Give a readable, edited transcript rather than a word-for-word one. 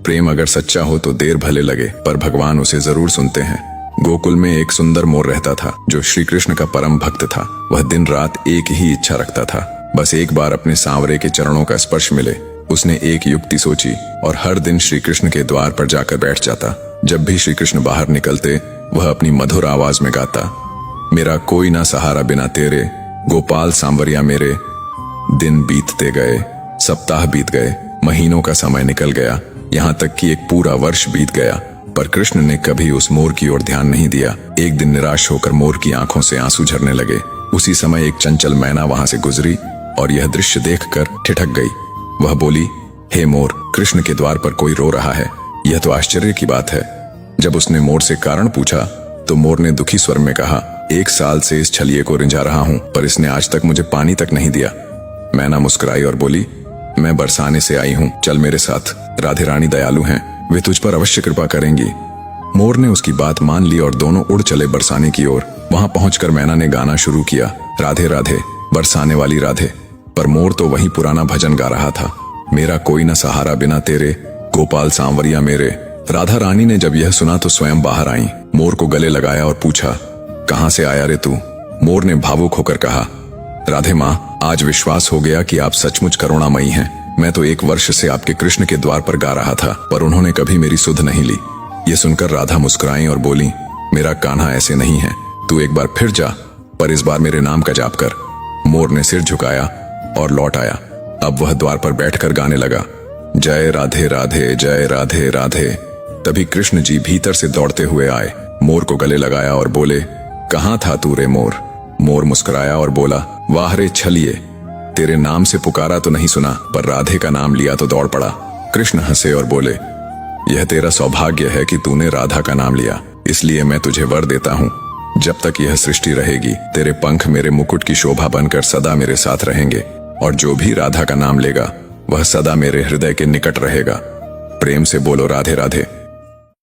प्रेम अगर सच्चा हो तो देर भले लगे, पर भगवान उसे जरूर सुनते हैं। गोकुल में एक सुंदर मोर रहता था जो श्री कृष्ण का परम भक्त था। वह दिन रात एक ही इच्छा रखता था, बस एक बार अपने सांवरे के चरणों का स्पर्श मिले। उसने एक युक्ति सोची और हर दिन श्री कृष्ण के द्वार पर जाकर बैठ जाता। जब भी श्री कृष्ण बाहर निकलते वह अपनी मधुर आवाज में गाता, मेरा कोई ना सहारा बिना तेरे, गोपाल सांवरिया मेरे। दिन बीतते गए, सप्ताह बीत गए, महीनों का समय निकल गया, यहाँ तक कि एक पूरा वर्ष बीत गया, पर कृष्ण ने कभी उस मोर की ओर ध्यान नहीं दिया। एक दिन निराश होकर मोर की आंखों से आंसू झरने लगे। उसी समय एक चंचल मैना वहां से गुजरी और यह दृश्य देखकर ठिठक गई। वह बोली, हे मोर, कृष्ण के द्वार पर कोई रो रहा है, यह तो आश्चर्य की बात है। जब उसने मोर से कारण पूछा तो मोर ने दुखी स्वर में कहा, 1 साल से इस छलिए को रिंझा रहा हूं, पर इसने आज तक मुझे पानी तक नहीं दिया। मैना मुस्कुराई और बोली, मैं बरसाने से आई हूँ, चल मेरे साथ, राधे रानी दयालु हैं, वे तुझ पर अवश्य कृपा करेंगी। मोर ने उसकी बात मान ली और दोनों उड़ चले बरसाने की ओर। वहां पहुंचकर मैना ने गाना शुरू किया, राधे राधे बरसाने वाली राधे। पर मोर तो वही पुराना भजन गा रहा था, मेरा कोई न सहारा बिना तेरे, गोपाल सांवरिया मेरे। राधा रानी ने जब यह सुना तो स्वयं बाहर आई, मोर को गले लगाया और पूछा, कहां से आया रे तू? मोर ने भावुक होकर कहा, राधे माँ, आज विश्वास हो गया कि आप सचमुच करुणामयी हैं। मैं तो 1 वर्ष से आपके कृष्ण के द्वार पर गा रहा था, पर उन्होंने कभी मेरी सुध नहीं ली। ये सुनकर राधा मुस्कुराई और बोली, मेरा कान्हा ऐसे नहीं है, तू एक बार फिर जा, पर इस बार मेरे नाम का जाप कर। मोर ने सिर झुकाया और लौट आया। अब वह द्वार पर बैठकर गाने लगा, जय राधे राधे, जय राधे राधे। तभी कृष्ण जी भीतर से दौड़ते हुए आए, मोर को गले लगाया और बोले, कहाँ था तू रे मोर? मोर मुस्कुराया और बोला, वाह रे छलिए, तेरे नाम से पुकारा तो नहीं सुना, पर राधे का नाम लिया तो दौड़ पड़ा। कृष्ण हंसे और बोले, यह तेरा सौभाग्य है कि तूने राधा का नाम लिया, इसलिए मैं तुझे वर देता हूँ, जब तक यह सृष्टि रहेगी तेरे पंख मेरे मुकुट की शोभा बनकर सदा मेरे साथ रहेंगे, और जो भी राधा का नाम लेगा वह सदा मेरे हृदय के निकट रहेगा। प्रेम से बोलो राधे राधे।